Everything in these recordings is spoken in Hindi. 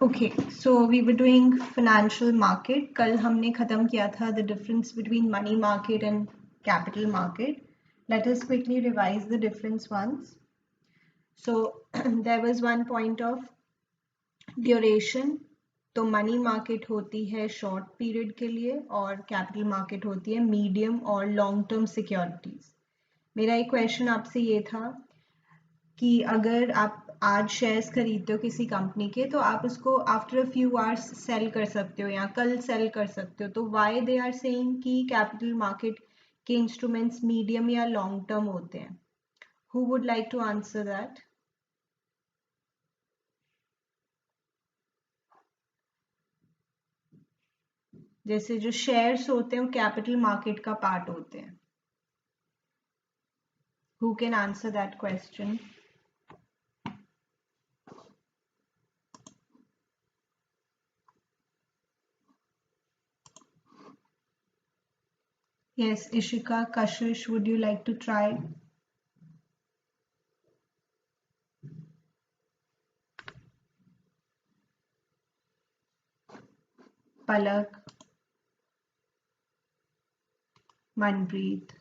Okay, so we were doing financial market. कल हमने खत्म किया था the difference between money market and capital market. Let us quickly revise the difference once. So there was one point of duration. तो मनी मार्केट होती है शॉर्ट पीरियड के लिए और कैपिटल मार्केट होती है मीडियम और लॉन्ग टर्म सिक्योरिटीज. मेरा एक क्वेश्चन आपसे ये था कि अगर आप आज शेयर्स खरीदते हो किसी कंपनी के तो आप उसको after a few hours sell कर सकते हो या कल सेल कर सकते हो. तो व्हाई दे आर सेइंग कि कैपिटल मार्केट के इंस्ट्रूमेंट्स मीडियम या लॉन्ग टर्म होते हैं? Who would like to answer that? जैसे जो शेयर्स होते हैं वो कैपिटल मार्केट का पार्ट होते हैं. Who can answer that question? Yes, Ishika, Kashish, would you like to try? Palak, Manpreet.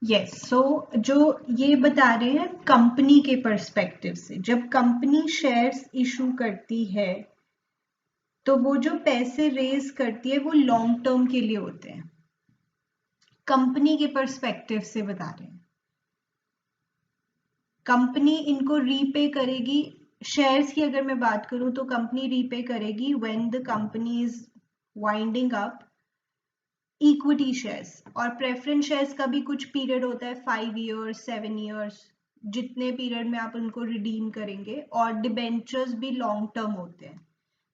Yes, so जो ये बता रहे हैं कंपनी के पर्सपेक्टिव से, जब कंपनी शेयर्स इशू करती है तो वो जो पैसे रेज करती है वो लॉन्ग टर्म के लिए होते हैं. कंपनी के पर्सपेक्टिव से बता रहे हैं. कंपनी इनको रीपे करेगी. शेयर्स की अगर मैं बात करूं तो कंपनी रीपे करेगी when the company is winding up equity shares. और प्रेफरेंस शेयर्स का भी कुछ पीरियड होता है, 5 ईयर्स 7 ईयर्स, जितने पीरियड में आप उनको रिडीम करेंगे. और डिबेंचर्स भी लॉन्ग टर्म होते हैं.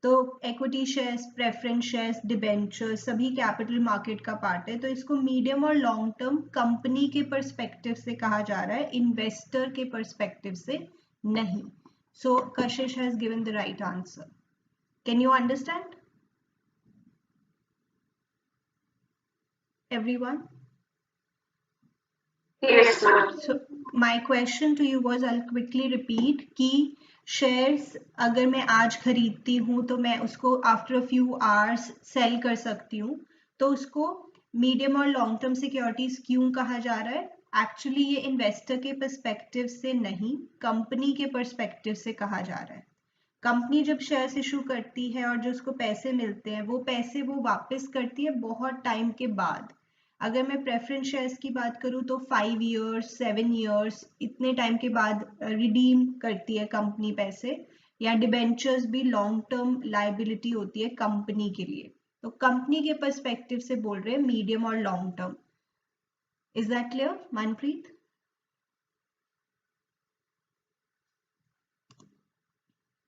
तो equity shares, preference shares, debentures सभी कैपिटल मार्केट का पार्ट है. तो इसको मीडियम और लॉन्ग टर्म कंपनी के पर्सपेक्टिव से कहा जा रहा है, इन्वेस्टर के पर्सपेक्टिव से नहीं. सो कशिश has given the right answer. Can you understand everyone? Yes, ma'am. So my question to you was, I'll quickly repeat कि शेयर्स अगर मैं आज खरीदती हूँ तो मैं उसको after a few hours sell कर सकती हूँ. तो उसको मीडियम और लॉन्ग टर्म सिक्योरिटीज क्यों कहा जा रहा है? एक्चुअली ये इन्वेस्टर के पर्सपेक्टिव से नहीं, कंपनी के पर्सपेक्टिव से कहा जा रहा है. कंपनी जब शेयर्स इशू करती है और जो उसको पैसे मिलते हैं वो पैसे वो वापस करती है बहुत टाइम के बाद. अगर मैं प्रेफरेंस शेयर्स की बात करूं तो 5 इयर्स 7 इयर्स इतने टाइम के बाद रिडीम करती है कंपनी पैसे. या डिबेंचर्स भी लॉन्ग टर्म लायबिलिटी होती है कंपनी के लिए. तो कंपनी के पर्सपेक्टिव से बोल रहे हैं मीडियम और long term. Is that clear Manpreet?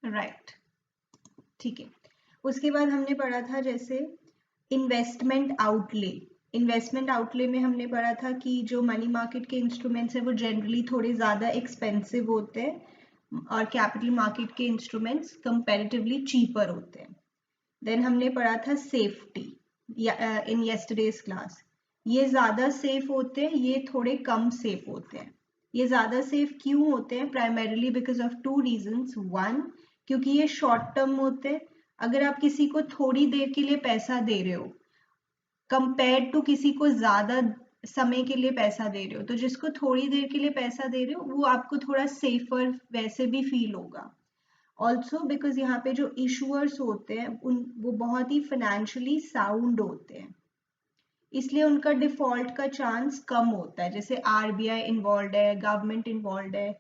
Right, ठीक है. उसके बाद हमने पढ़ा था जैसे इन्वेस्टमेंट आउटले. इन्वेस्टमेंट आउटले में हमने पढ़ा था कि जो मनी मार्केट के इंस्ट्रूमेंट्स हैं वो जनरली थोड़े ज़्यादा एक्सपेंसिव होते हैं और कैपिटल मार्केट के इंस्ट्रूमेंट्स कंपैरेटिवली चीपर होते हैं. देन हमने पढ़ा था सेफ्टी इन यस्टरडेज क्लास. ये ज़्यादा सेफ होते हैं, ये थोड़े कम सेफ होते हैं. ये ज़्यादा सेफ क्यों होते हैं? Primarily because of 2 reasons. 1, क्योंकि ये शॉर्ट टर्म होते हैं. अगर आप किसी को थोड़ी देर के लिए पैसा दे रहे हो कंपेयर टू किसी को ज्यादा समय के लिए पैसा दे रहे हो, तो जिसको थोड़ी देर के लिए पैसा दे रहे हो वो आपको थोड़ा सेफर वैसे भी फील होगा. ऑल्सो बिकॉज यहाँ पे जो इशूअर्स होते हैं वो बहुत ही फाइनेंशियली साउंड होते हैं, इसलिए उनका डिफॉल्ट का चांस कम होता है. जैसे आरबीआई इन्वॉल्व है, गवर्नमेंट इन्वॉल्व है,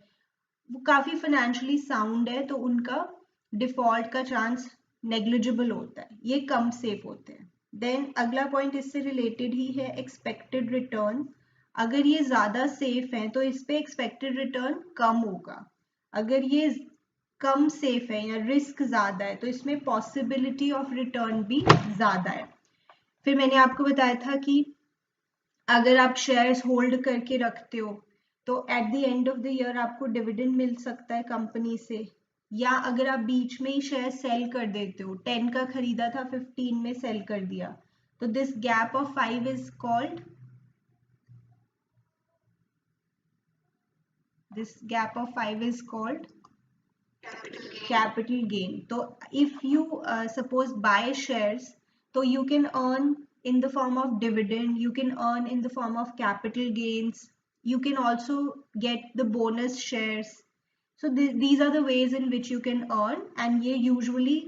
वो काफी फाइनेंशियली साउंड है, तो उनका डिफॉल्ट का चांस नेग्लिजिबल होता है, ये कम सेफ होते हैं. देन अगला पॉइंट इससे रिलेटेड ही है, एक्सपेक्टेड रिटर्न. अगर ये ज्यादा सेफ है तो इस पे एक्सपेक्टेड रिटर्न कम होगा. अगर ये कम सेफ है या रिस्क ज्यादा है तो इसमें पॉसिबिलिटी ऑफ रिटर्न भी ज्यादा है. फिर मैंने आपको बताया था कि अगर आप शेयर्स होल्ड करके रखते हो तो at the end of the year आपको डिविडेंड मिल सकता है कंपनी से. या अगर आप बीच में ही शेयर सेल कर देते हो, 10 का खरीदा था 15 में सेल कर दिया, तो this gap of 5 is called capital gain. So if you suppose buy shares, so you can earn in the form of dividend, you can earn in the form of capital gains, you can also get the bonus shares. So these are the ways in which you can earn, and ये usually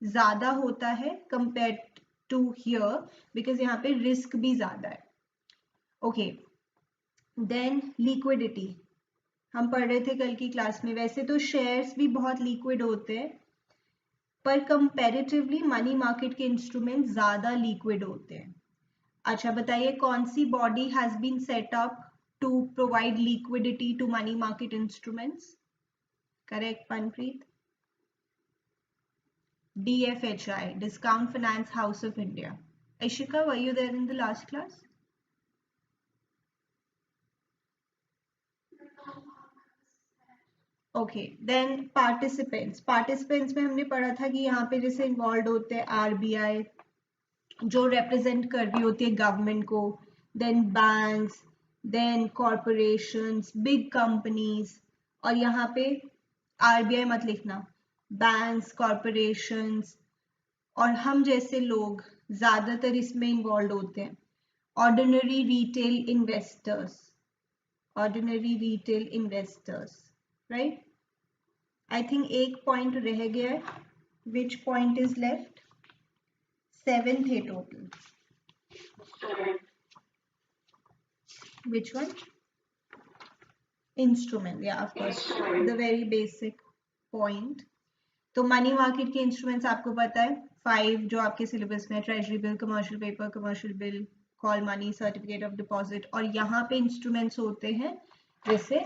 ज़्यादा होता है compared to here because यहाँ पे risk भी ज़्यादा है. Okay, then liquidity. हम पढ़ रहे थे कल की क्लास में, वैसे तो शेयर्स भी बहुत लिक्विड होते हैं पर कंपैरेटिवली मनी मार्केट के इंस्ट्रूमेंट ज्यादा लिक्विड होते हैं. अच्छा बताइए, कौन सी body has been set up to provide liquidity to money market instruments? Correct Manpreet? DFHI, Discount Finance House of India. Ishika, were you there in the last class? Okay, then participants में हमने पढ़ा था कि यहाँ पे जैसे इन्वॉल्व होते हैं RBI जो रिप्रेजेंट कर रही होती है गवर्नमेंट को, then banks, then corporations, big companies, और यहाँ पे RBI मत लिखना, बैंक्स, कॉरपोरेशंस और हम जैसे लोग ज्यादातर इसमें इन्वॉल्व होते हैं. Ordinary retail investors, right? I think एक पॉइंट रह गया है. Which point is left? 7 थे टोटल. Which one? इंस्ट्रूमेंट, या of course the very basic point. तो मनी मार्केट के इंस्ट्रूमेंट्स आपको पता है 5 जो आपके सिलेबस में, treasury bill, commercial paper, commercial bill, call money, certificate of deposit. और यहाँ पे इंस्ट्रूमेंट्स होते हैं जैसे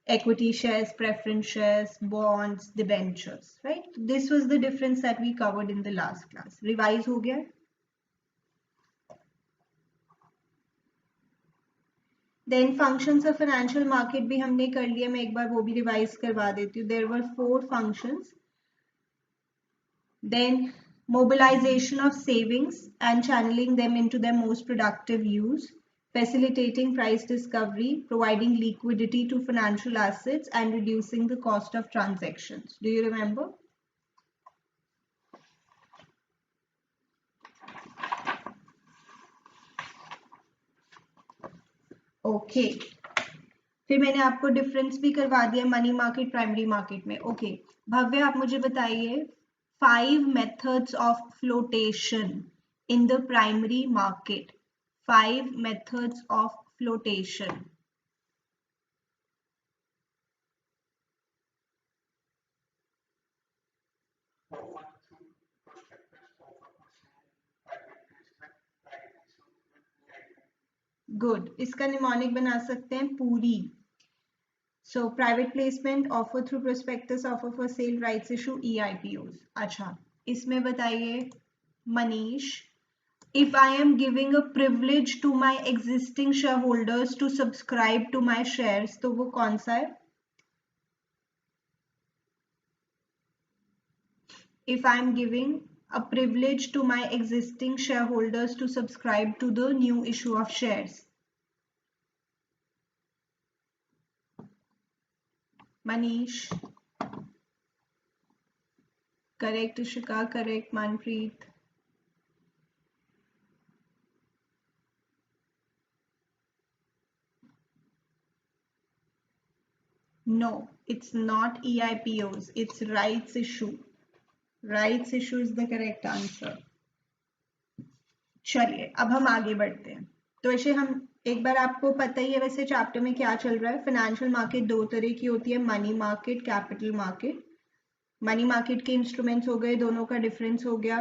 equity shares, preference shares, bonds, debentures, right? This was the difference that we covered in the last class. Revise हो गया? Then functions of financial market भी हमने कर लिया, मैं एक बार वो भी रिवाइज करवा देती हूँ. There were 4 functions. Then mobilization of savings and channeling them into their most productive use, facilitating price discovery, providing liquidity to financial assets, and reducing the cost of transactions. Do you remember? Okay, फिर मैंने आपको डिफरेंस भी करवा दिया मनी मार्केट, प्राइमरी मार्केट में. ओके भव्य, आप मुझे बताइए 5 methods of flotation in the primary market. 5 methods of flotation. Good, इसका निमोनिक बना सकते हैं पूरी. So private placement, offer through prospectus, offer for sale, rights issue, EIPOs. अच्छा, इसमें बताइए Manish, if I am giving a privilege to my existing shareholders to subscribe to my shares, तो वो कौन सा है? If I am giving a privilege to my existing shareholders to subscribe to the new issue of shares. Manish. Correct, Ishika. Correct, Manpreet. No, it's not EIPOs. It's rights issue. Rights issue is the correct answer. चलिए अब हम आगे बढ़ते हैं. तो ऐसे हम एक बार, आपको पता ही है वैसे चैप्टर में क्या चल रहा है. फाइनेंशियल मार्केट 2 तरह की होती है, money market, capital market. Money market के इंस्ट्रूमेंट्स हो गए, दोनों का डिफरेंस हो गया.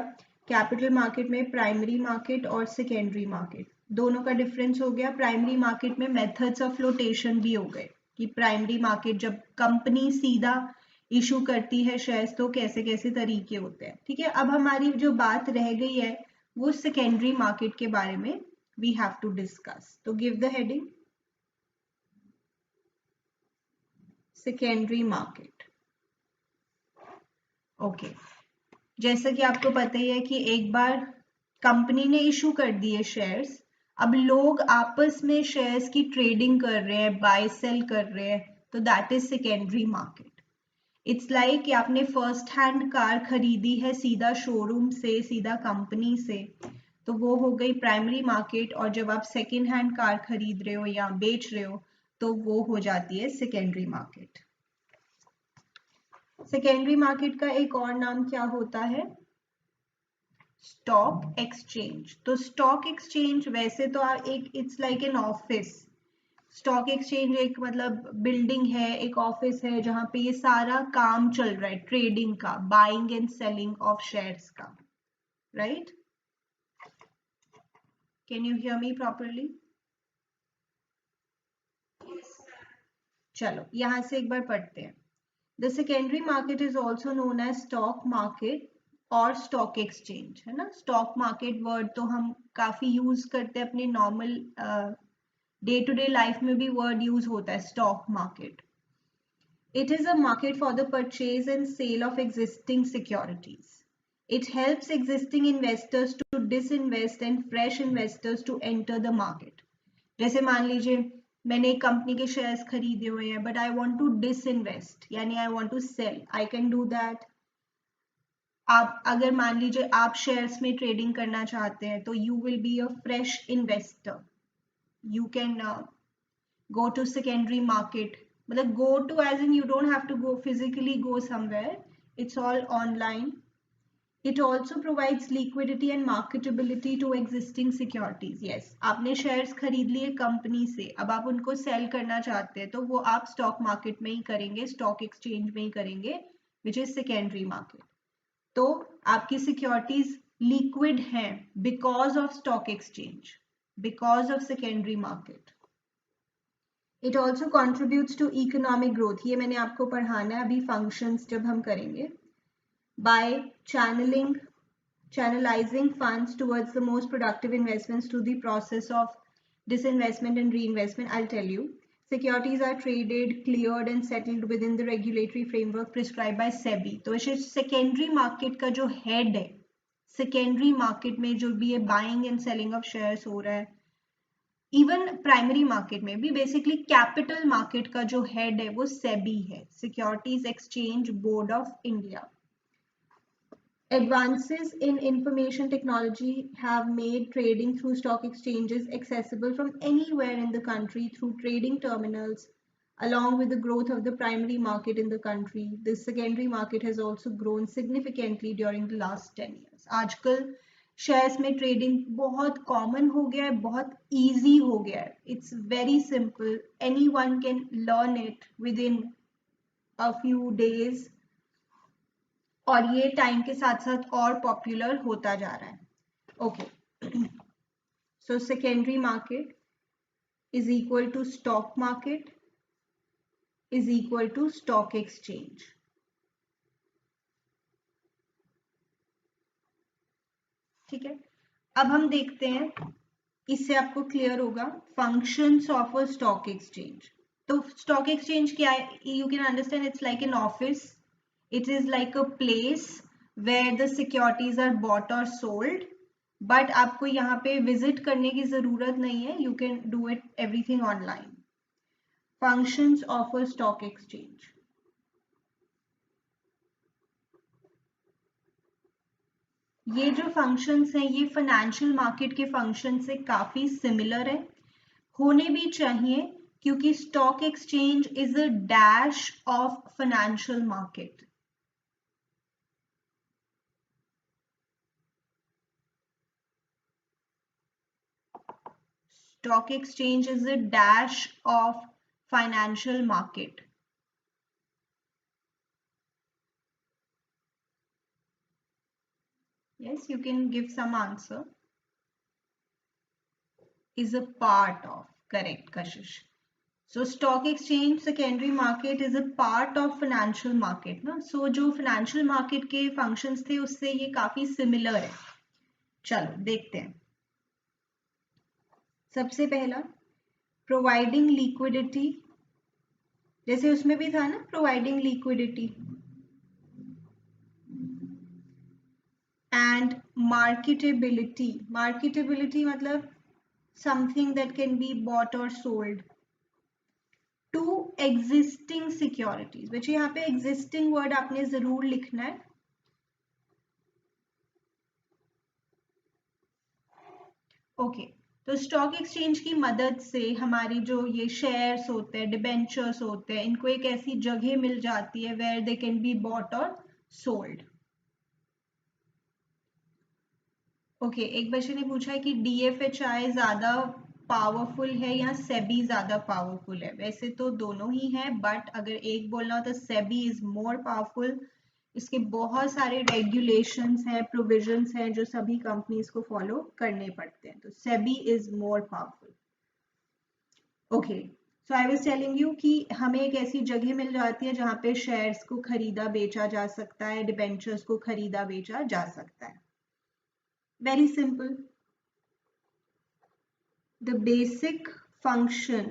कैपिटल मार्केट में प्राइमरी मार्केट और सेकेंडरी मार्केट, दोनों का डिफरेंस हो गया. प्राइमरी मार्केट में मेथड्स ऑफ फ्लोटेशन भी हो गए कि प्राइमरी मार्केट जब कंपनी सीधा इशू करती है शेयर्स तो कैसे कैसे तरीके होते हैं. ठीक है, अब हमारी जो बात रह गई है वो सेकेंडरी मार्केट के बारे में वी हैव टू डिस्कस. तो give the heading secondary market. Okay, जैसा कि आपको पता ही है कि एक बार कंपनी ने इशू कर दिए शेयर्स, अब लोग आपस में शेयर्स की ट्रेडिंग कर रहे हैं, बाय सेल कर रहे हैं, तो that is secondary market. It's like कि आपने फर्स्ट हैंड कार खरीदी है सीधा शोरूम से, सीधा कंपनी से, तो वो हो गई प्राइमरी मार्केट, और जब आप सेकेंड हैंड कार खरीद रहे हो या बेच रहे हो तो वो हो जाती है सेकेंडरी मार्केट। सेकेंडरी मार्केट का एक और नाम क्या होता है? Stock exchange. तो स्टॉक एक्सचेंज वैसे तो एक it's like an office. Stock exchange एक मतलब बिल्डिंग है, एक ऑफिस है जहां पे ये सारा काम चल रहा है, ट्रेडिंग का, buying and selling of shares का, right? Can you hear me properly? चलो यहां से एक बार पढ़ते हैं। The secondary market is also known as stock market और स्टॉक एक्सचेंज, है ना? स्टॉक मार्केट वर्ड तो हम काफी यूज करते हैं अपने normal day to day life में भी वर्ड यूज होता है stock market. It is a market for the purchase and sale of existing securities. It helps existing investors to disinvest and fresh investors to enter the market. जैसे मान लीजिए मैंने एक कंपनी के शेयर्स खरीदे हुए हैं, but I want to disinvest, यानी I want to sell, I can do that. आप अगर मान लीजिए आप शेयर्स में ट्रेडिंग करना चाहते हैं तो you will be a fresh investor, you can go to secondary market, मतलब go to as in you don't have to go physically go somewhere, it's all online. It also provides liquidity and marketability to existing securities. Yes, आपने शेयर्स खरीद लिए कंपनी से, अब आप उनको सेल करना चाहते हैं तो वो आप स्टॉक मार्केट में ही करेंगे, स्टॉक एक्सचेंज में ही करेंगे, विच इज सेकेंडरी मार्केट। तो आपकी सिक्योरिटीज लिक्विड हैं because of stock exchange, because of secondary market. It also contributes to economic growth, ये मैंने आपको पढ़ाना है अभी फंक्शंस जब हम करेंगे। By channelizing funds towards the most productive investments to the process of disinvestment and reinvestment, I'll tell you. Securities are traded, cleared and settled within the regulatory framework prescribed by SEBI. तो सेकेंडरी मार्केट का जो हेड है, सेकेंडरी मार्केट में जो भी ये buying and selling of shares हो रहा है, इवन प्राइमरी मार्केट में भी, बेसिकली कैपिटल मार्केट का जो हेड है वो सेबी है, securities exchange board of India. Advances in information technology have made trading through stock exchanges accessible from anywhere in the country through trading terminals. Along with the growth of the primary market in the country, the secondary market has also grown significantly during the last 10 years. आजकल शेयर्स में ट्रेडिंग बहुत कॉमन हो गया है, बहुत इजी हो गया है, it's very simple, anyone can learn it with in a few days, और ये टाइम के साथ साथ और पॉपुलर होता जा रहा है। Okay, so secondary market is equal to stock market is equal to stock exchange. ठीक है, अब हम देखते हैं, इससे आपको क्लियर होगा functions of a stock exchange. तो स्टॉक एक्सचेंज क्या है? You can understand it's like an office, it is like a place where the securities are bought or sold, but आपको यहाँ पे विजिट करने की जरूरत नहीं है, you can do it everything online. Functions of a stock exchange. ये जो फंक्शंस हैं ये फाइनेंशियल मार्केट के फंक्शन से काफी सिमिलर है, होने भी चाहिए, क्योंकि stock exchange is a dash of financial market. Stock exchange is a dash of financial market. Yes, you can give some answer. Is a part of. Correct, Kashish. So stock exchange, secondary market is a part of financial market, ना? So जो financial market के functions थे उससे ये काफी similar है। चलो देखते हैं। सबसे पहला प्रोवाइडिंग लिक्विडिटी, जैसे उसमें भी था ना प्रोवाइडिंग लिक्विडिटी, marketability. Marketability मतलब something that can be bought or sold to existing securities. बच्चे यहाँ पे existing word आपने जरूर लिखना है. ओके तो स्टॉक एक्सचेंज की मदद से हमारी जो ये शेयर्स होते हैं, डिबेंचर्स होते हैं, इनको एक ऐसी जगह मिल जाती है where they can be bought और सोल्ड. ओके एक बच्चे ने पूछा है कि डीएफएचआई ज्यादा पावरफुल है या सेबी ज्यादा पावरफुल है. वैसे तो दोनों ही है, बट अगर एक बोलना हो तो सेबी इज मोर पावरफुल. इसके बहुत सारे रेगुलेशंस हैं, प्रोविजंस हैं जो सभी कंपनीज को फॉलो करने पड़ते हैं. तो SEBI is more powerful. Okay so I was telling you कि हमें एक ऐसी जगह मिल जाती है जहां पे शेयर्स को खरीदा बेचा जा सकता है, डिबेंचर्स को खरीदा बेचा जा सकता है. Very simple. The basic function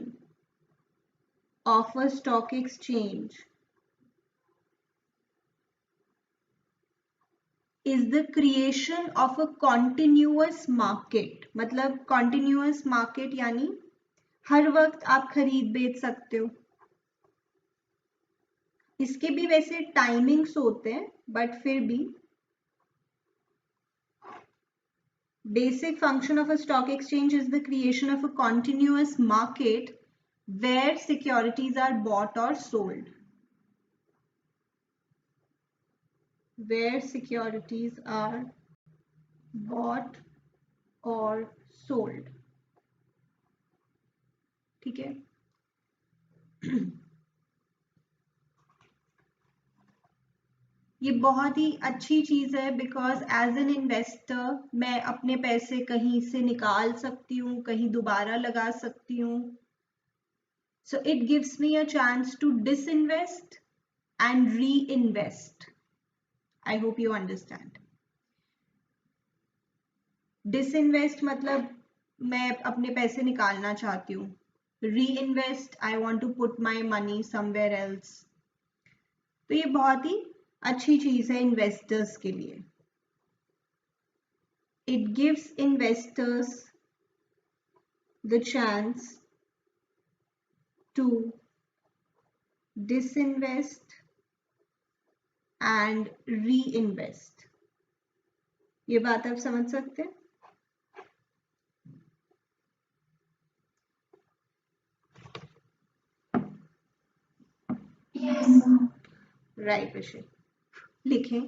of a stock exchange is the creation of a continuous market. मतलब continuous market यानी हर वक्त आप खरीद बेच सकते हो. इसके भी वैसे टाइमिंग्स होते हैं, बट फिर भी basic function of a stock exchange is the creation of a continuous market where securities are bought or sold. Where securities are bought or sold. ठीक है. ये बहुत ही अच्छी चीज है बिकॉज एज एन इन्वेस्टर मैं अपने पैसे कहीं से निकाल सकती हूँ, कहीं दोबारा लगा सकती हूँ. So it gives me a chance to disinvest and reinvest. I hope you understand. Disinvest मतलब मैं अपने पैसे निकालना चाहती हूँ. Reinvest I want to put my money somewhere else. तो ये बहुत ही अच्छी चीज है इन्वेस्टर्स के लिए. It gives investors the chance to disinvest and reinvest. ये बात आप समझ सकते हैं. राइट विषय लिखें.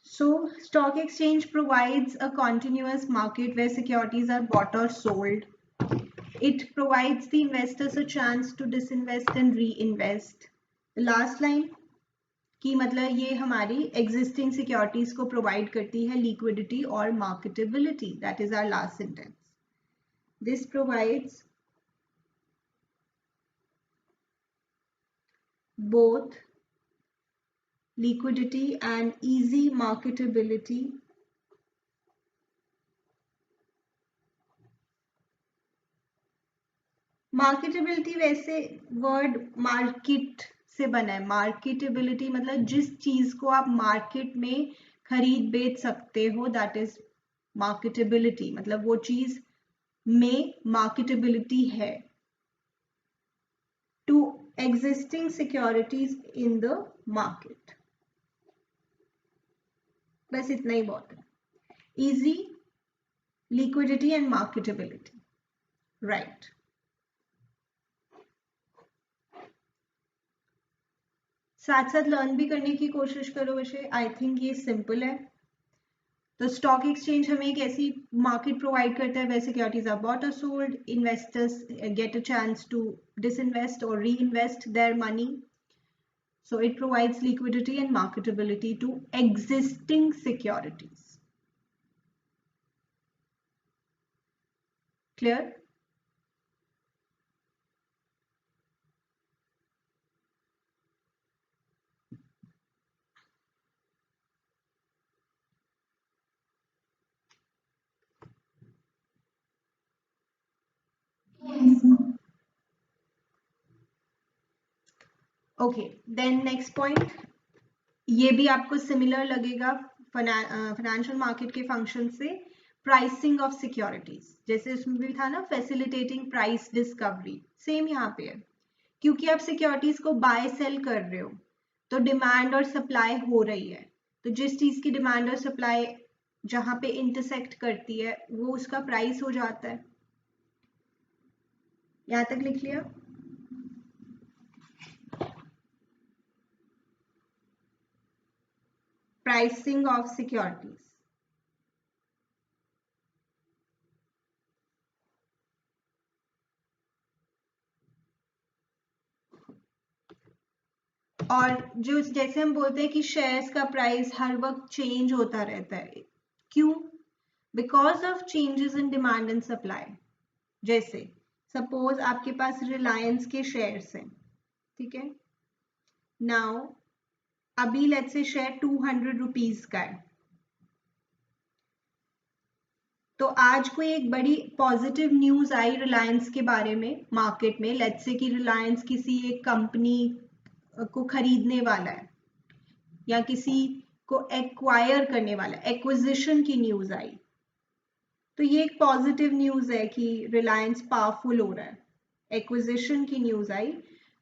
So stock exchange provides a continuous market where securities are bought or sold. It provides the investors a chance to disinvest and reinvest. The last line कि मतलब ये हमारी existing securities को provide करती है liquidity और marketability. That is our last sentence. This provides both liquidity and easy marketability marketability वैसे वर्ड मार्केट से बना है. मार्केटेबिलिटी मतलब जिस चीज को आप मार्केट में खरीद बेच सकते हो, दैट इज मार्केटेबिलिटी. मतलब वो चीज में मार्केटेबिलिटी है. To existing securities in the market. बस इतना ही बहुत है. Easy, liquidity and marketability. Right. साथ साथ लर्न भी करने की कोशिश करो विषय. आई थिंक ये सिंपल है. तो स्टॉक एक्सचेंज हमें एक ऐसी मार्केट प्रोवाइड करता है where securities are bought or sold. Investors get a chance to disinvest or reinvest their money. So it provides liquidity and marketability to existing securities. Clear? Okay, then next point, ये भी आपको सिमिलर लगेगा फाइनेंशियल मार्केट के फंक्शन से, प्राइसिंग ऑफ सिक्योरिटीज। जैसे उसमें भी था ना, फैसिलिटेटिंग प्राइस डिस्कवरी, सेम यहाँ पे है। क्योंकि आप सिक्योरिटीज को बाय सेल कर रहे हो तो डिमांड और सप्लाई हो रही है, तो जिस चीज की डिमांड और सप्लाई जहां पे इंटरसेक्ट करती है वो उसका प्राइस हो जाता है। यहां तक लिख लिया? Pricing of securities. और जो जैसे हम बोलते हैं कि शेयर्स का प्राइस हर वक्त चेंज होता रहता है, क्यों? Because of changes in demand and supply. जैसे सपोज आपके पास रिलायंस के शेयर्स हैं, ठीक है, नाउ अभी लेट्स से शेयर 200 रुपीज का है, तो आज कोई एक बड़ी पॉजिटिव न्यूज आई रिलायंस के बारे में मार्केट में, लेट्स से कि रिलायंस किसी एक कंपनी को खरीदने वाला है या किसी को एक्वायर करने वाला है, एक्विजिशन की न्यूज आई, तो ये एक पॉजिटिव न्यूज है कि रिलायंस पावरफुल हो रहा है, एक्विजिशन की न्यूज आई,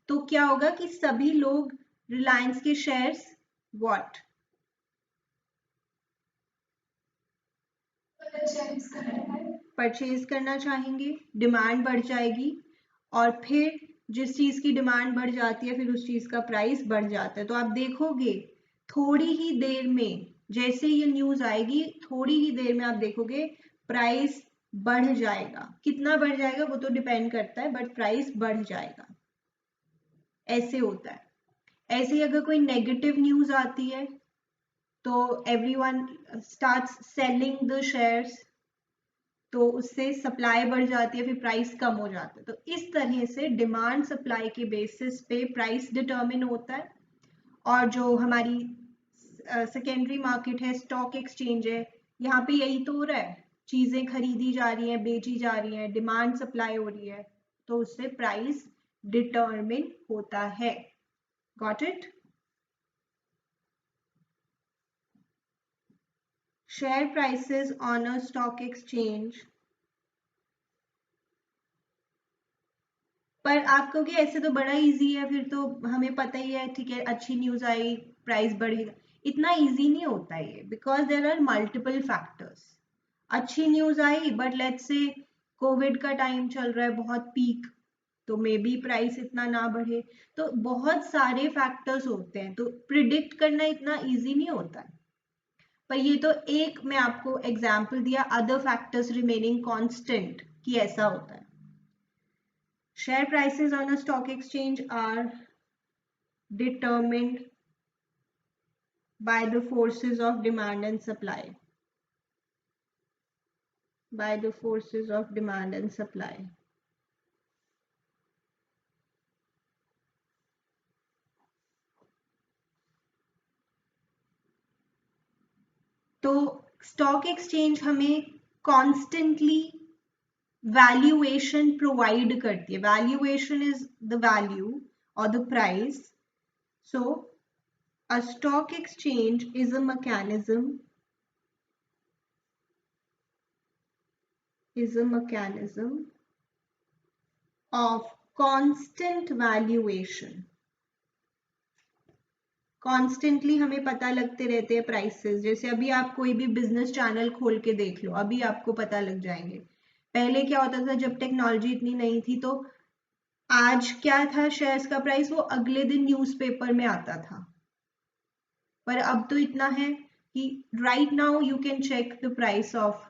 तो क्या होगा कि सभी लोग रिलायंस के शेयर्स व्हाट परचेज करना चाहेंगे, डिमांड बढ़ जाएगी, और फिर जिस चीज की डिमांड बढ़ जाती है फिर उस चीज का प्राइस बढ़ जाता है। तो आप देखोगे थोड़ी ही देर में, जैसे ये न्यूज आएगी थोड़ी ही देर में आप देखोगे प्राइस बढ़ जाएगा। कितना बढ़ जाएगा वो तो डिपेंड करता है, बट प्राइस बढ़ जाएगा। ऐसे होता है। ऐसे ही अगर कोई नेगेटिव न्यूज आती है तो everyone starts selling the shares, तो उससे सप्लाई बढ़ जाती है, फिर प्राइस कम हो जाता है। तो इस तरह से डिमांड सप्लाई के बेसिस पे प्राइस डिटरमिन होता है। और जो हमारी सेकेंडरी मार्केट है, स्टॉक एक्सचेंज है, यहाँ पे यही तो हो रहा है, चीजें खरीदी जा रही हैं, बेची जा रही हैं, डिमांड सप्लाई हो रही है, तो उससे प्राइस डिटरमिन होता है। Got it? Share prices on a stock exchange. पर आप कहोगे ऐसे तो बड़ा इजी है, फिर तो हमें पता ही है, ठीक है, अच्छी न्यूज आई प्राइस बढ़ेगा। इतना इजी नहीं होता है, because there are multiple factors. अच्छी न्यूज आई बट लेट्स से कोविड का टाइम चल रहा है बहुत पीक, तो मे बी प्राइस इतना ना बढ़े। तो बहुत सारे फैक्टर्स होते हैं, तो प्रिडिक्ट करना इतना इजी नहीं होता है। पर ये तो एक मैं आपको एग्जाम्पल दिया, अदर फैक्टर्स रिमेनिंग कांस्टेंट, कि ऐसा होता है। Share prices on a stock exchange are determined by the forces of demand and supply. By the forces of demand and supply. तो स्टॉक एक्सचेंज हमें कॉन्स्टेंटली वैल्यूएशन प्रोवाइड करती है। Valuation is the value or the price. So a stock exchange is a mechanism of constant valuation. Constantly हमें पता लगते रहते हैं प्राइसेस। जैसे अभी आप कोई भी बिजनेस चैनल खोल के देख लो, अभी आपको पता लग जाएंगे। पहले क्या होता था, जब टेक्नोलॉजी इतनी नहीं थी, तो आज क्या था शेयर्स का प्राइस, वो अगले दिन न्यूज़पेपर में आता था। पर अब तो इतना है कि right now you can check the price of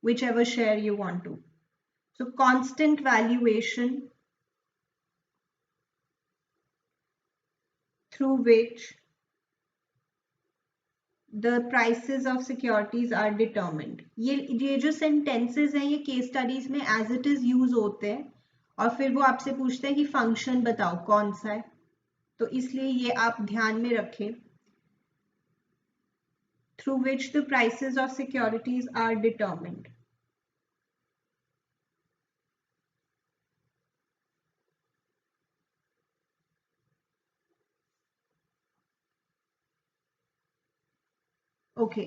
whichever share you want to. So constant valuation through which the prices of securities are determined. ये जो sentences हैं ये case studies में as it is use होते हैं, और फिर वो आपसे पूछते हैं कि function बताओ कौन सा है, तो इसलिए ये आप ध्यान में रखें। through which the prices of securities are determined. Okay,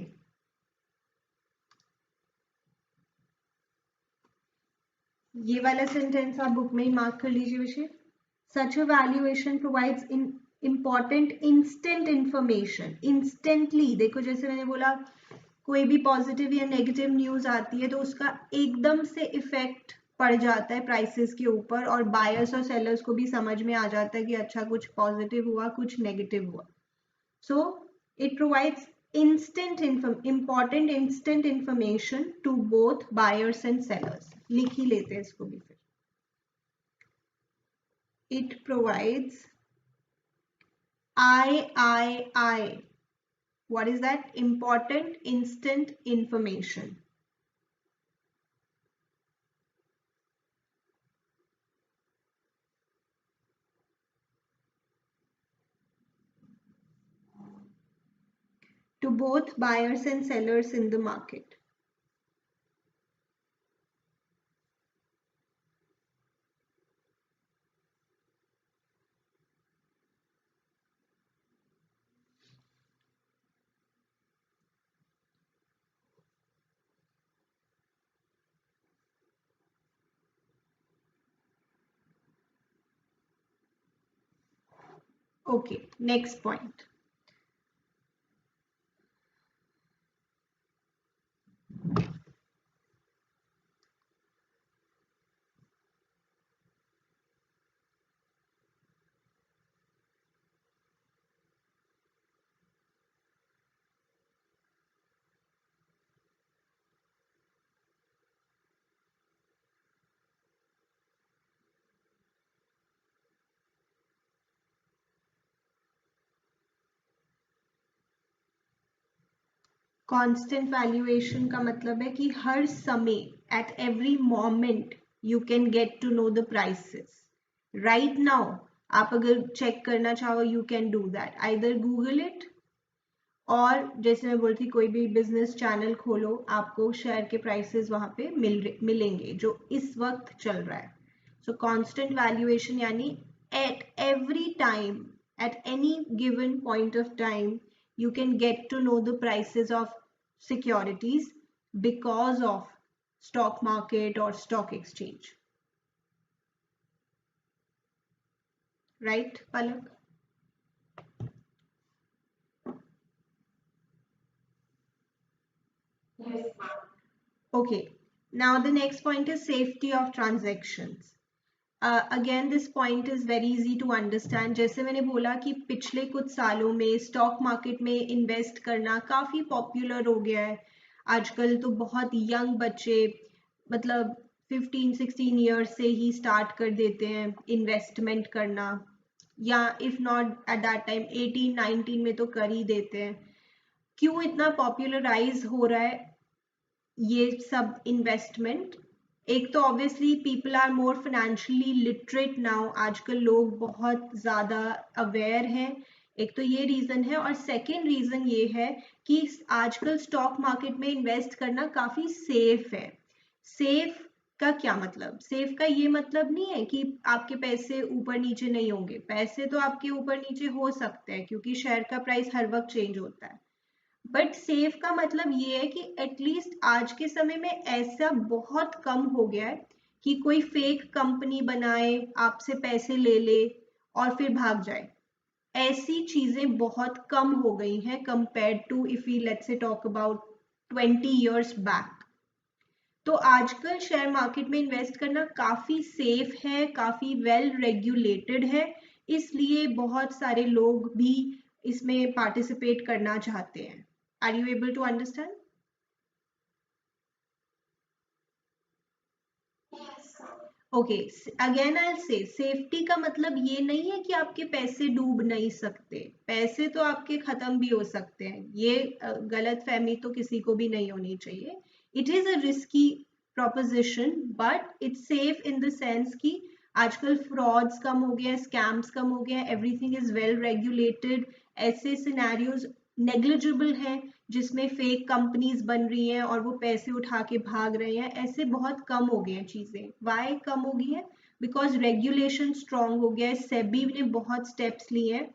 ये वाला सेंटेंस आप बुक में ही मार्क कर लीजिए विषय। Such a valuation provides important instant information. Instantly, देखो जैसे मैंने बोला कोई भी पॉजिटिव या नेगेटिव न्यूज आती है तो उसका एकदम से इफेक्ट पड़ जाता है प्राइसेस के ऊपर, और बायर्स और सेलर्स को भी समझ में आ जाता है कि अच्छा कुछ पॉजिटिव हुआ कुछ नेगेटिव हुआ। So it provides important instant information to both buyers and sellers. लिख ही लेते हैं इसको भी फिर। It provides I. What is that? Important instant information. To both buyers and sellers in the market. Okay, next point. Constant valuation का मतलब है कि हर समय at every moment you can get to know the prices right now. आप अगर चेक करना चाहो you can do that, either Google it, और जैसे मैं बोलती कोई भी बिजनेस चैनल खोलो आपको शेयर के प्राइसेस वहां पे मिलेंगे जो इस वक्त चल रहा है। सो कांस्टेंट वैल्यूएशन यानी at every time, at any given point of time you can get to know the prices of securities because of stock market or stock exchange. Right, Palak? Yes, ma'am. Okay, now the next point is safety of transactions. Again this point is very easy to understand. जैसे मैंने बोला कि पिछले कुछ सालों में स्टॉक मार्केट में इन्वेस्ट करना काफ़ी पॉपुलर हो गया है। आजकल तो बहुत यंग बच्चे मतलब 15-16 ईयर्स से ही स्टार्ट कर देते हैं इन्वेस्टमेंट करना, या if not at that time 18-19 में तो कर ही देते हैं। क्यों इतना पॉपुलराइज हो रहा है ये सब इन्वेस्टमेंट? एक तो obviously people are more financially literate now, आजकल लोग बहुत ज़्यादा अवेयर हैं, एक तो ये रीज़न है। और सेकेंड रीज़न ये है कि आजकल स्टॉक मार्केट में इन्वेस्ट करना काफ़ी सेफ है। सेफ का क्या मतलब? सेफ का ये मतलब नहीं है कि आपके पैसे ऊपर नीचे नहीं होंगे, पैसे तो आपके ऊपर नीचे हो सकते हैं क्योंकि शेयर का प्राइस हर वक्त चेंज होता है, बट सेफ का मतलब ये है कि एटलीस्ट आज के समय में ऐसा बहुत कम हो गया है कि कोई फेक कंपनी बनाए, आपसे पैसे ले ले और फिर भाग जाए। ऐसी चीजें बहुत कम हो गई हैं compare to if we let's say talk about 20 years back. तो आजकल शेयर मार्केट में इन्वेस्ट करना काफी सेफ है, काफी वेल रेगुलेटेड है, इसलिए बहुत सारे लोग भी इसमें पार्टिसिपेट करना चाहते हैं। Are you able to understand? Okay, again I से सेफ्टी का मतलब ये नहीं है कि आपके पैसे डूब नहीं सकते, पैसे तो आपके खत्म भी हो सकते हैं, ये गलत फहमी तो किसी को भी नहीं होनी चाहिए। It is a risky proposition but it's safe in the sense कि आजकल फ्रॉड्स कम हो गया, स्कैम्स कम हो गया, एवरीथिंग इज वेल रेगुलेटेड। ऐसे सिनेरियोज नेग्लिजिबल हैं जिसमें फेक कंपनीज बन रही हैं और वो पैसे उठा के भाग रहे हैं, ऐसे बहुत कम हो गए हैं चीजें। वाई कम हो गई है? बिकॉज रेगुलेशन स्ट्रांग हो गया है, सेबी ने बहुत स्टेप्स लिए हैं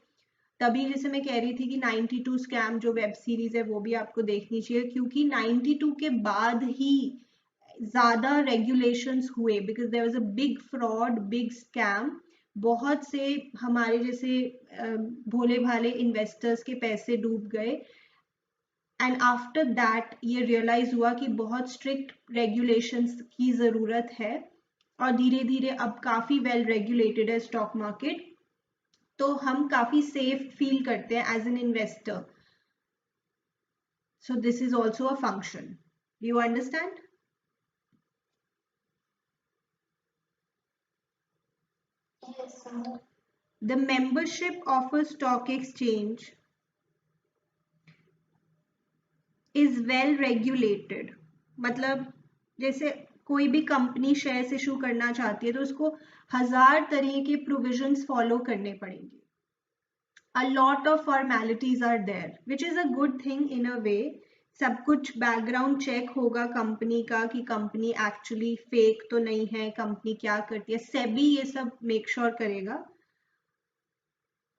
तभी जैसे मैं कह रही थी कि 92 स्कैम जो वेब सीरीज है वो भी आपको देखनी चाहिए, क्योंकि 92 के बाद ही ज्यादा रेगुलेशंस हुए, because there was a big fraud, big scam. बहुत से हमारे जैसे भोले भाले इन्वेस्टर्स के पैसे डूब गए। एंड आफ्टर दैट ये रियलाइज हुआ कि बहुत स्ट्रिक्ट रेगुलेशंस की जरूरत है, और धीरे धीरे अब काफी वेल रेगुलेटेड है स्टॉक मार्केट, तो हम काफी सेफ फील करते हैं as an investor. So this is also a function. Do you understand? Yes, sir. The membership of a stock exchange is well regulated। मतलब जैसे कोई भी कंपनी शेयर्स इशू करना चाहती है तो उसको 1000 तरह के प्रोविजंस फॉलो करने पड़ेंगे। A lot of formalities are there, which is a good thing in a way। सब कुछ बैकग्राउंड चेक होगा कंपनी का कि कंपनी एक्चुअली फेक तो नहीं है, कंपनी क्या करती है, सेबी ये सब मेक श्योर करेगा।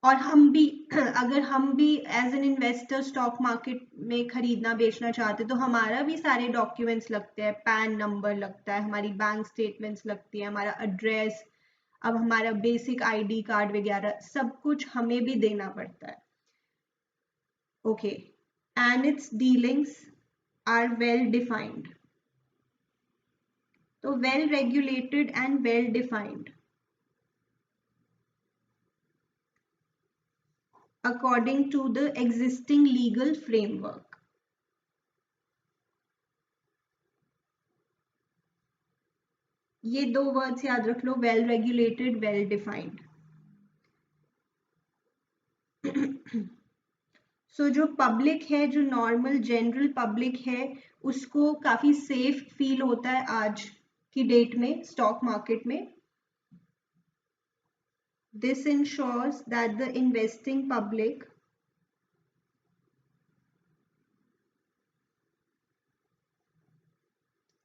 और हम भी अगर हम भी as an investor stock market में खरीदना बेचना चाहते तो हमारा भी सारे डॉक्यूमेंट्स लगते हैं, पैन नंबर लगता है, हमारी बैंक स्टेटमेंट्स लगती है, हमारा एड्रेस, अब हमारा बेसिक आईडी कार्ड वगैरह सब कुछ हमें भी देना पड़ता है। Okay, and its dealings are well defined. तो well regulated and well defined according to the existing legal framework। ये दो वर्ड्स याद रख लो, वेल रेगुलेटेड, वेल डिफाइंड। सो जो पब्लिक है, जो नॉर्मल जनरल पब्लिक है, उसको काफी सेफ फील होता है आज की डेट में स्टॉक मार्केट में। This ensures that the investing public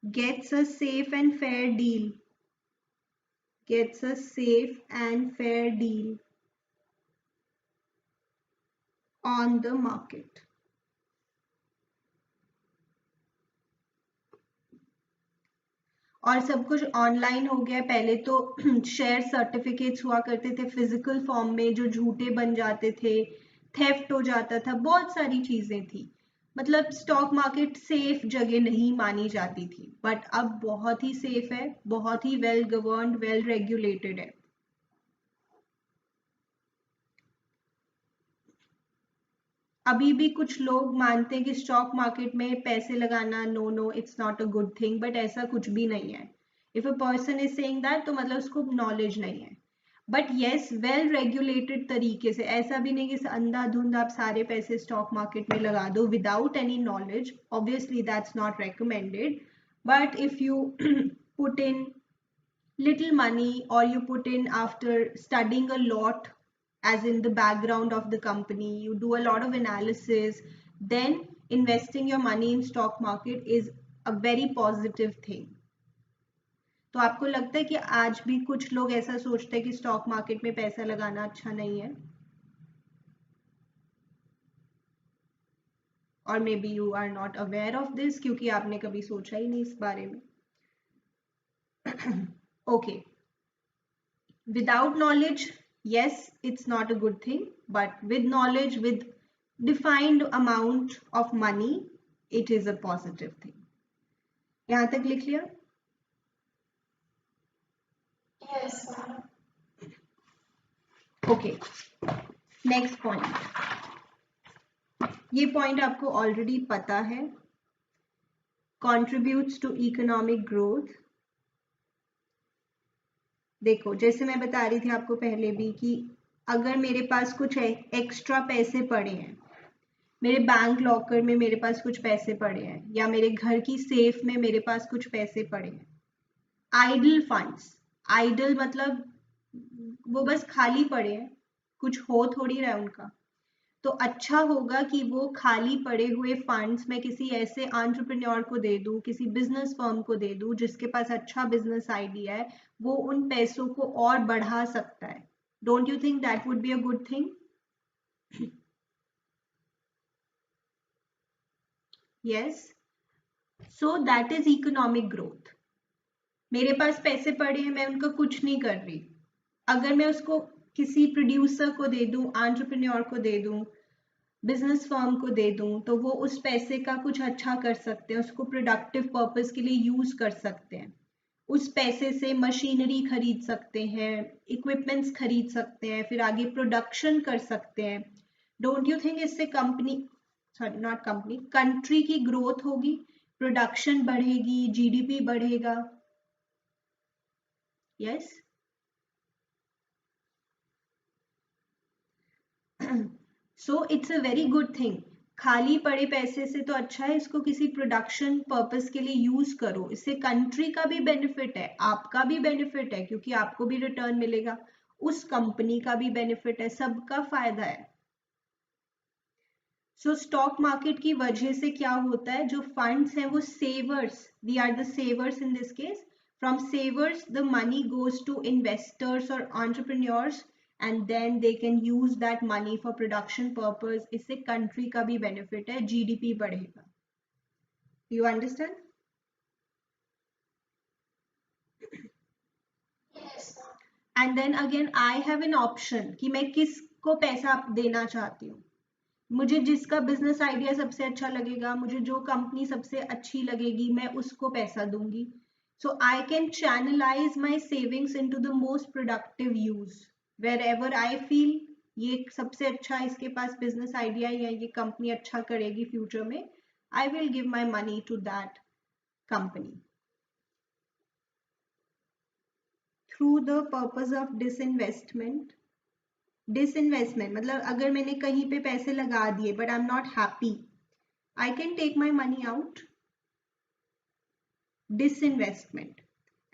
gets a safe and fair deal, gets a safe and fair deal on the market। और सब कुछ ऑनलाइन हो गया। पहले तो शेयर सर्टिफिकेट्स हुआ करते थे फिजिकल फॉर्म में, जो झूठे बन जाते थे, थेफ्ट हो जाता था, बहुत सारी चीजें थी। मतलब स्टॉक मार्केट सेफ जगह नहीं मानी जाती थी, बट अब बहुत ही सेफ है, बहुत ही वेल गवर्न्ड, वेल रेगुलेटेड है। अभी भी कुछ लोग मानते हैं कि स्टॉक मार्केट में पैसे लगाना no no, it's not a good thing, but ऐसा कुछ भी नहीं है। If a person is saying that तो मतलब उसको नॉलेज नहीं है। बट येस, वेल रेगुलेटेड तरीके से, ऐसा भी नहीं कि अंधाधुंध आप सारे पैसे स्टॉक मार्केट में लगा दो without any knowledge. Obviously that's not recommended, but if you put in little money, or you put in after studying a lot, as in the background of the company, you do a lot of analysis, then investing your money in stock market is a very positive thing। तो आपको लगता है कि आज भी कुछ लोग ऐसा सोचते हैं कि स्टॉक मार्केट में पैसा लगाना अच्छा नहीं है? और maybe you are not aware of this, क्योंकि आपने कभी सोचा ही नहीं इस बारे में। Okay, without knowledge, yes, it's not a good thing, but with knowledge, with defined amount of money, it is a positive thing। यहां तक लिख लिया? Yes, sir. Okay, next point. ये पॉइंट आपको ऑलरेडी पता है, contributes to economic growth। देखो, जैसे मैं बता रही थी आपको पहले भी कि अगर मेरे पास कुछ एक्स्ट्रा पैसे पड़े हैं, मेरे बैंक लॉकर में मेरे पास कुछ पैसे पड़े हैं, या मेरे घर की सेफ में मेरे पास कुछ पैसे पड़े हैं, आइडल फंड्स, आइडल मतलब वो बस खाली पड़े हैं, कुछ हो थोड़ी रहा है उनका, तो अच्छा होगा कि वो खाली पड़े हुए फंड्स मैं किसी ऐसे एंटरप्रेन्योर को दे दूं, किसी बिजनेस फर्म को दे दूं जिसके पास अच्छा बिजनेस आइडिया है, वो उन पैसों को और बढ़ा सकता है। Don't you think that would be a good thing? Yes, so that is economic growth. मेरे पास पैसे पड़े हैं, मैं उनका कुछ नहीं कर रही, अगर मैं उसको किसी प्रोड्यूसर को दे दूं, एंटरप्रेन्योर को दे दूं, बिजनेस फर्म को दे दूं, तो वो उस पैसे का कुछ अच्छा कर सकते हैं, उसको प्रोडक्टिव पर्पस के लिए यूज कर सकते हैं। उस पैसे से मशीनरी खरीद सकते हैं, इक्विपमेंट्स खरीद सकते हैं, फिर आगे प्रोडक्शन कर सकते हैं। डोंट यू थिंक इससे company, sorry not company, country की ग्रोथ होगी, प्रोडक्शन बढ़ेगी, जीडीपी बढ़ेगा? Yes. So it's a very good thing. खाली पड़े पैसे से तो अच्छा है इसको किसी प्रोडक्शन पर्पस के लिए यूज करो, इससे कंट्री का भी बेनिफिट है, आपका भी बेनिफिट है क्योंकि आपको भी रिटर्न मिलेगा, उस कंपनी का भी बेनिफिट है, सबका फायदा है। सो स्टॉक मार्केट की वजह से क्या होता है, जो फंड्स हैं वो savers, we are the savers in this case, from savers the money goes to investors और entrepreneurs and then they can use that money for production purpose. इससे कंट्री का भी बेनिफिट है, जीडीपी बढ़ेगा। You understand? Yes, ma'am. And then again I have an option कि मैं किसको पैसा देना चाहती हूँ। मुझे जिसका बिजनेस आइडिया सबसे अच्छा लगेगा, मुझे जो कंपनी सबसे अच्छी लगेगी, मैं उसको पैसा दूंगी। So I can channelise my savings into the most productive use wherever I feel ये सबसे अच्छा, इसके पास बिजनेस आइडिया या ये कंपनी अच्छा करेगी फ्यूचर में, I will give my money to that company through the purpose of disinvestment. Disinvestment मतलब अगर मैंने कहीं पे पैसे लगा दिए but I am not happy, I can take my money out, disinvestment,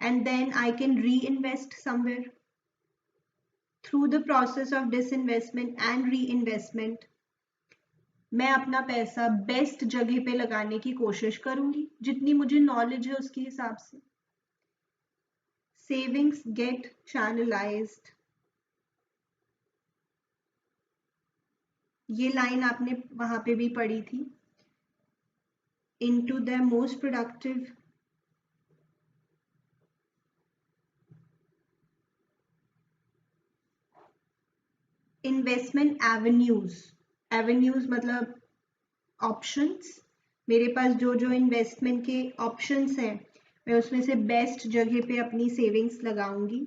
and then I can reinvest somewhere. Through the process of disinvestment and reinvestment, मैं अपना पैसा बेस्ट जगह पे लगाने की कोशिश करूंगी, जितनी मुझे नॉलेज है उसके हिसाब से। सेविंग्स गेट चैनलाइज्ड, ये लाइन आपने वहां पे भी पढ़ी थी, into the most productive investment avenues. Avenues मतलब ऑप्शंस। मेरे पास जो जो इन्वेस्टमेंट के ऑप्शंस हैं, मैं उसमें से बेस्ट जगह पे अपनी सेविंग्स लगाऊंगी,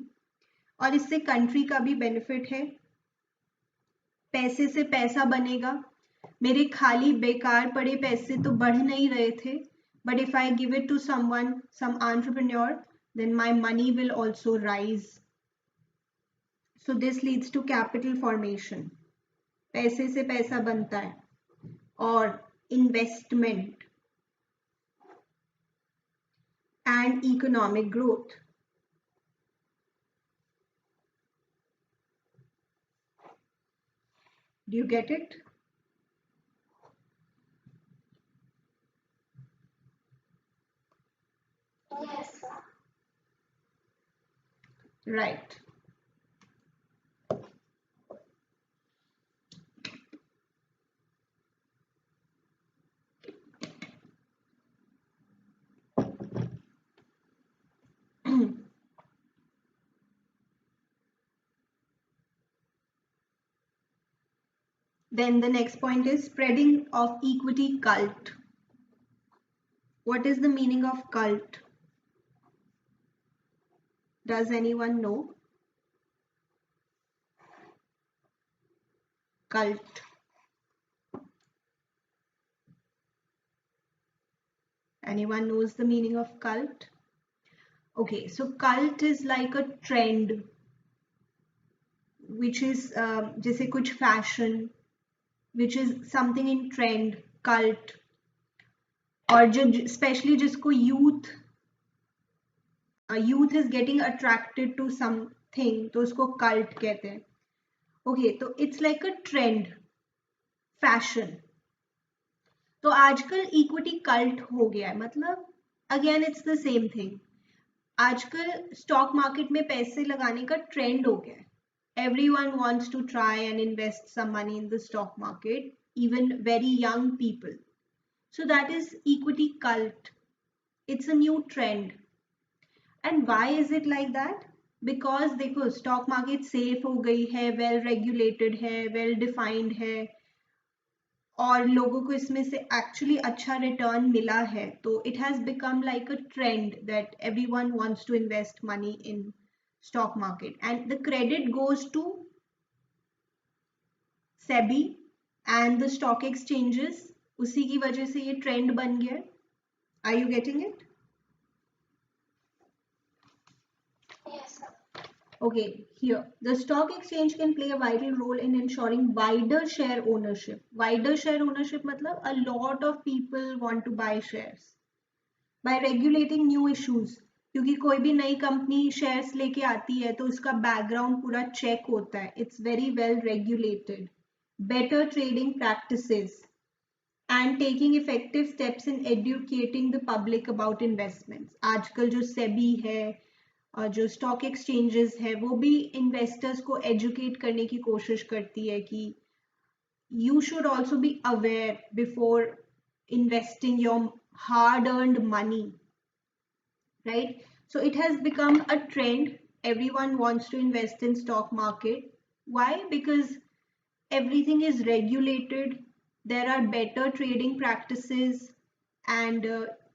और इससे कंट्री का भी बेनिफिट है, पैसे से पैसा बनेगा। मेरे खाली बेकार पड़े पैसे तो बढ़ नहीं रहे थे, but if I give it to someone, some entrepreneur, then my money will also rise. So this leads to capital formation, पैसे से पैसा बनता है, और investment and economic growth. Do you get it? Yes, ma'am. Right. Then the next point is spreading of equity cult. What is the meaning of cult? Does anyone know? Cult. Anyone knows the meaning of cult? Okay, so cult is like a trend, which is जैसे कुछ fashion, which is something in trend, cult. और जो स्पेशली जिसको youth is getting attracted to something, तो उसको कल्ट कहते हैं। ओके, तो it's like a trend, fashion. तो आजकल इक्विटी कल्ट हो गया है, मतलब again it's the same thing. आजकल स्टॉक मार्केट में पैसे लगाने का ट्रेंड हो गया है, everyone wants to try and invest some money in the stock market, even very young people. So that is equity cult. It's a new trend. And why is it like that? Because देखो स्टॉक मार्केट सेफ हो गई है, वेल रेगुलेटेड है, वेल डिफाइंड है, और लोगों को इसमें से एक्चुअली अच्छा रिटर्न मिला है, तो it has become like a trend that everyone wants to invest money in stock market and the credit goes to SEBI and the stock exchanges. उसी की वजह से ये ट्रेंड बन गया. Are you getting it? Yes, sir. Okay, here the stock exchange can play a vital role in ensuring wider share ownership. Wider share ownership मतलब a lot of people want to buy shares. By regulating new issues, क्योंकि कोई भी नई कंपनी शेयर्स लेके आती है तो उसका बैकग्राउंड पूरा चेक होता है. It's very well regulated. Better trading practices and taking effective steps in educating the public about investments. आजकल जो सेबी है और जो स्टॉक एक्सचेंजेस है वो भी इन्वेस्टर्स को एजुकेट करने की कोशिश करती है कि you should also be aware before investing your hard earned money, right? So it has become a trend. Everyone wants to invest in stock market. Why? Because everything is regulated, there are better trading practices, and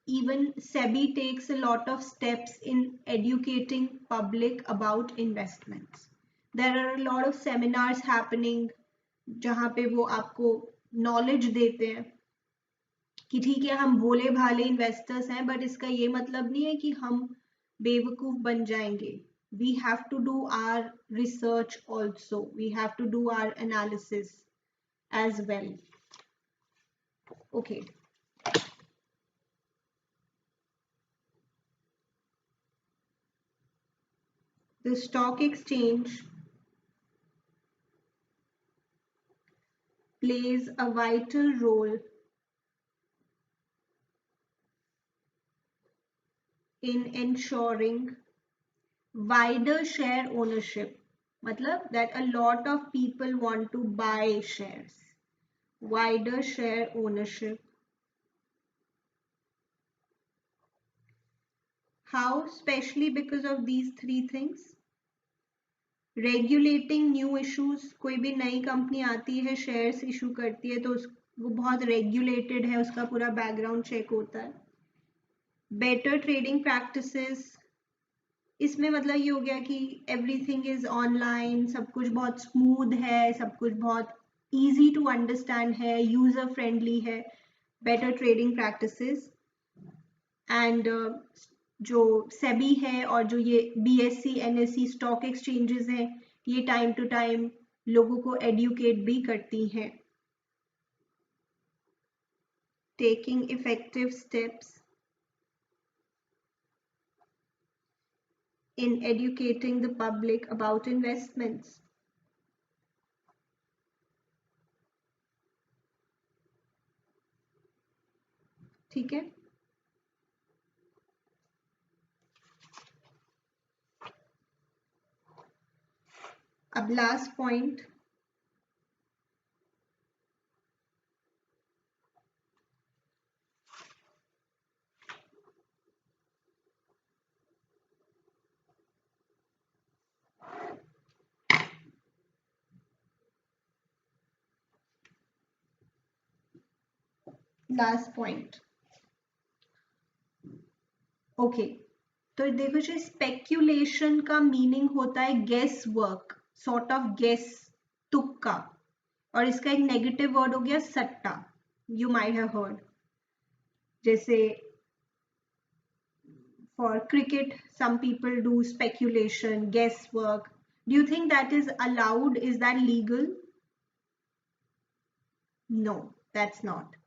even SEBI takes a lot of steps in educating public about investments. There are a lot of seminars happening जहाँ पे वो आपको नॉलेज देते हैं कि ठीक है हम भोले भाले इन्वेस्टर्स हैं, बट इसका ये मतलब नहीं है कि हम बेवकूफ बन जाएंगे. We have to do our research also. We have to do our analysis as well. Okay. The stock exchange plays a vital role in ensuring wider share ownership. मतलब that a lot of people want to buy shares. Wider share ownership. How? Especially because of these three things. Regulating new issues. कोई भी नई कंपनी आती है, शेयर्स इशू करती है, तो वो बहुत रेगुलेटेड है, उसका पूरा बैकग्राउंड चेक होता है. Better trading practices. इसमें मतलब ये हो गया कि एवरीथिंग इज ऑनलाइन, सब कुछ बहुत स्मूथ है, सब कुछ बहुत इजी टू अंडरस्टैंड है, यूजर फ्रेंडली है. Better trading practices. एंड जो सेबी है और जो ये बीएससी एनएससी स्टॉक एक्सचेंजेस हैं, ये टाइम टू टाइम लोगों को एडुकेट भी करती हैं. Taking effective steps in educating the public about investments. ठीक है. अब last point. Last point. Okay, तो देखो जी, स्पेक्यूलेशन का मीनिंग होता है guess work, sort of guess, तुक्का. और इसका एक नेगेटिव वर्ड हो गया सट्टा. You might have heard. जैसे for cricket, some people do speculation, guesswork. Do you think that is allowed? Is that legal? No, that's not.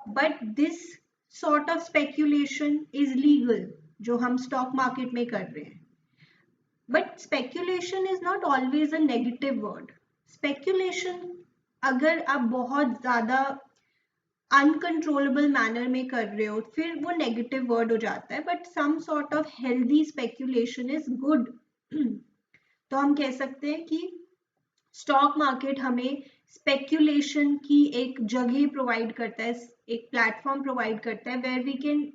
But this sort of speculation is legal, जो हम stock market में कर रहे हैं. But speculation is not always a negative word. Speculation, अगर आप बहुत ज़्यादा अनकंट्रोलेबल मैनर में कर रहे हो, फिर वो नेगेटिव वर्ड हो जाता है. But some sort of healthy speculation is good. तो हम कह सकते हैं कि स्टॉक मार्केट हमें स्पेक्यूलेशन की एक जगह प्रोवाइड करता है, एक प्लेटफॉर्म प्रोवाइड करता है where we can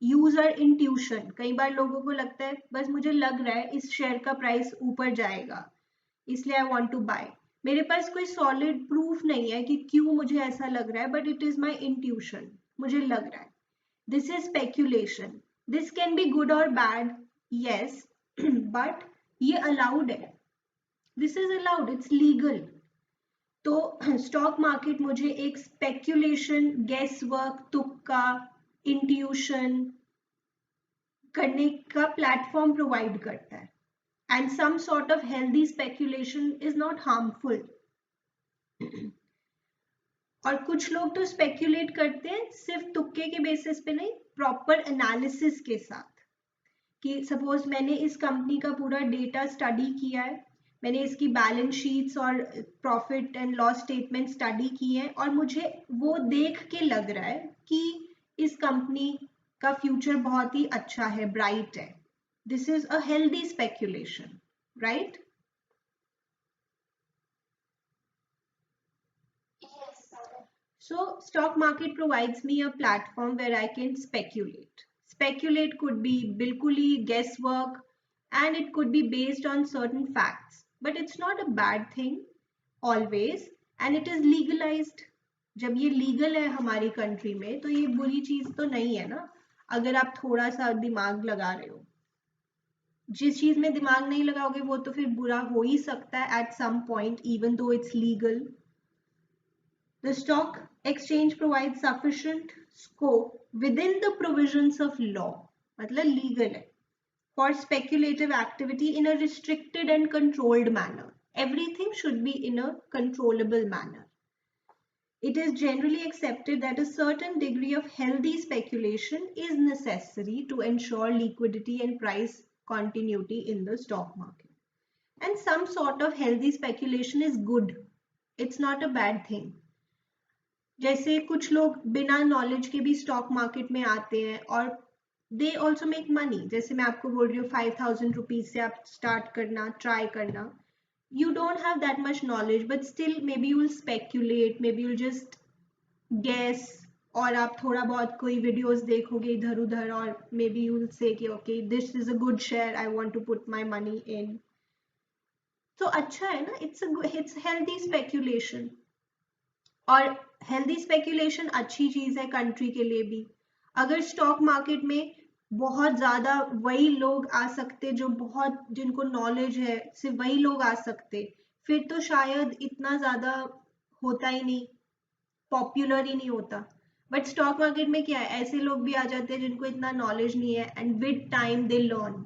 use our intuition. कई बार लोगों को लगता है बस मुझे लग रहा है इस शेयर का प्राइस ऊपर जाएगा इसलिए आई वांट टू बाय। मेरे पास कोई सॉलिड प्रूफ नहीं है कि क्यों मुझे ऐसा लग रहा है, but it is my intuition, मुझे लग रहा है। This is speculation. This can be good और बैड, यस, बट ये अलाउड है, this is allowed, it's legal. तो स्टॉक मार्केट मुझे एक स्पेक्यूलेशन, गेस वर्क, तुक्का, इंट्यूशन करने का प्लेटफॉर्म प्रोवाइड करता है। And some sort of healthy speculation is not harmful. और कुछ लोग तो स्पेक्यूलेट करते हैं सिर्फ तुक्के के बेसिस पे नहीं, प्रॉपर एनालिसिस के साथ। कि सपोज मैंने इस कंपनी का पूरा डेटा स्टडी किया है, मैंने इसकी बैलेंस शीट्स और profit and loss statement study की है और मुझे वो देख के लग रहा है कि इस कंपनी का फ्यूचर बहुत ही अच्छा है, ब्राइट है। This is a healthy speculation, right? Yes, sir. So stock market provides me a platform where I can speculate. Speculate could be bilkuli guesswork and it could be based on certain facts. But it's not a bad thing always and it is legalized. जब ये लीगल है हमारी कंट्री में तो ये बुरी चीज तो नहीं है ना, अगर आप थोड़ा सा दिमाग लगा रहे हो। जिस चीज में दिमाग नहीं लगाओगे वो तो फिर बुरा हो ही सकता है at some point even though it's legal. The stock exchange provides sufficient scope within the provisions of law, मतलब legal है, for speculative activity in a restricted and controlled manner. Everything should be in a controllable manner. It is generally accepted that a certain degree of healthy speculation is necessary to ensure liquidity and price continuity in the stock market. And some sort of healthy speculation is good. It's not a bad thing. जैसे कुछ लोग बिना नॉलेज के भी स्टॉक मार्केट में आते हैं और दे ऑल्सो मेक मनी। जैसे मैं आपको बोल रही हूँ 5,000 रुपीज से आप स्टार्ट करना, ट्राई करना। You don't have that much knowledge but still maybe you will speculate, maybe you just guess, और आप थोड़ा बहुत कोई वीडियोस देखोगे इधर उधर और maybe you will say कि okay this is a good share, I want to put my money in. तो अच्छा है ना, इट्स हेल्दी स्पेक्यूलेशन। और हेल्दी स्पेक्यूलेशन अच्छी चीज है कंट्री के लिए भी। अगर स्टॉक मार्केट में बहुत ज्यादा वही लोग आ सकते जो बहुत, जिनको नॉलेज है, सिर्फ वही लोग आ सकते, फिर तो शायद इतना ज्यादा होता ही नहीं, पॉपुलर ही नहीं होता। बट स्टॉक मार्केट में क्या है, ऐसे लोग भी आ जाते हैं जिनको इतना नॉलेज नहीं है and with time they learn.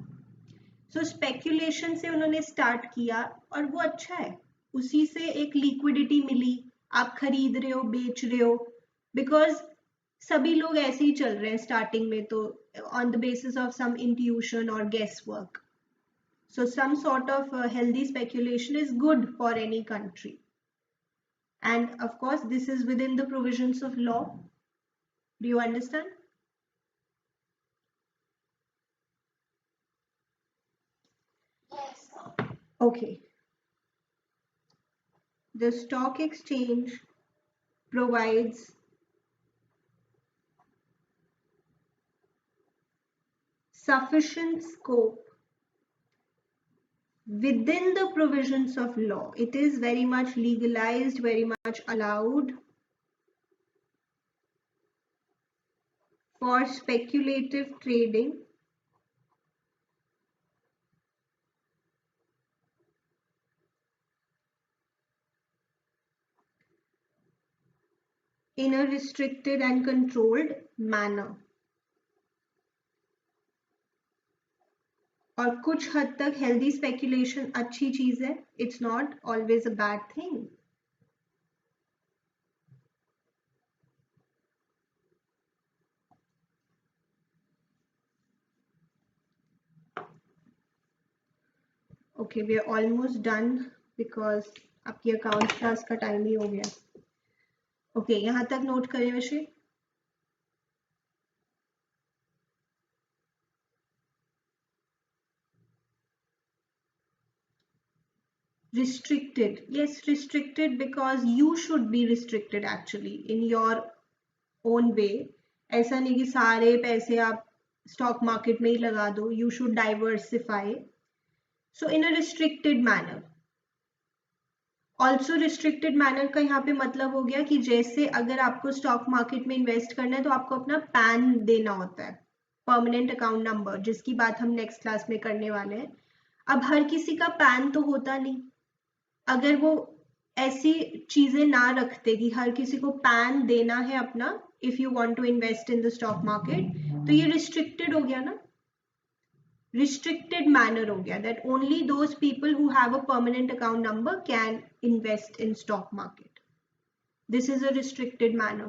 So speculation से उन्होंने स्टार्ट किया और वो अच्छा है, उसी से एक लिक्विडिटी मिली, आप खरीद रहे हो, बेच रहे हो, बिकॉज सभी लोग ऐसे ही चल रहे हैं स्टार्टिंग में तो on the basis of some intuition और guesswork. So some sort of healthy speculation is good for any country. And of course, this is within the provisions of law. Do you understand? Yes, sir. Okay. The stock exchange provides sufficient scope within the provisions of law. It is very much legalized, very much allowed for speculative trading in a restricted and controlled manner. और कुछ हद तक हेल्दी स्पेक्यूलेशन अच्छी चीज है, it's not always a bad thing. Okay, we are almost done because आपकी अकाउंट क्लास का टाइम ही हो गया। ओके, यहाँ तक नोट करें वैसे। Restricted, yes, restricted because you should be restricted actually in your own way. ऐसा नहीं कि सारे पैसे आप स्टॉक मार्केट में ही लगा दो. You should diversify. So in a restricted manner. Also restricted manner का यहाँ पे मतलब हो गया कि जैसे अगर आपको स्टॉक मार्केट में इन्वेस्ट करना है तो आपको अपना पैन देना होता है, परमानेंट अकाउंट नंबर, जिसकी बात हम नेक्स्ट क्लास में करने वाले हैं. अब हर किसी का पैन तो होता नहीं. अगर वो ऐसी चीजें ना रखते कि हर किसी को पैन देना है अपना, if you want to invest in the stock market, तो ये रिस्ट्रिक्टेड हो गया ना. restricted manner हो गया that only those people who have a permanent account number can invest in stock market. This is a restricted manner.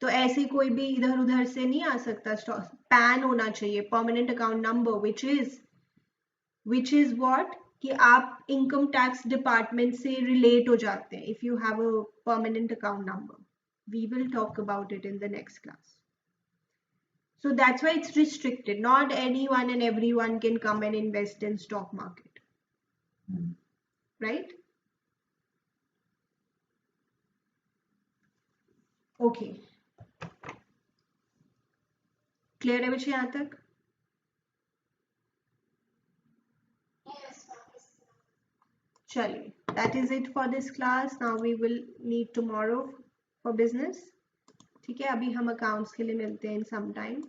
तो ऐसे कोई भी इधर उधर से नहीं आ सकता. स्टॉक पैन होना चाहिए, permanent account number, which is what कि आप इनकम टैक्स डिपार्टमेंट से रिलेट हो जाते हैं if you have a permanent account number. We will talk about it in the next class. So that's why it's restricted. Not anyone and everyone can come and invest in stock market. Right? Okay. Clear है बच्चे यहाँ तक? Yes, Miss. चलिए. That is it for this class. Now we will meet tomorrow for business. ठीक है, अभी हम accounts के लिए मिलते हैं in some time.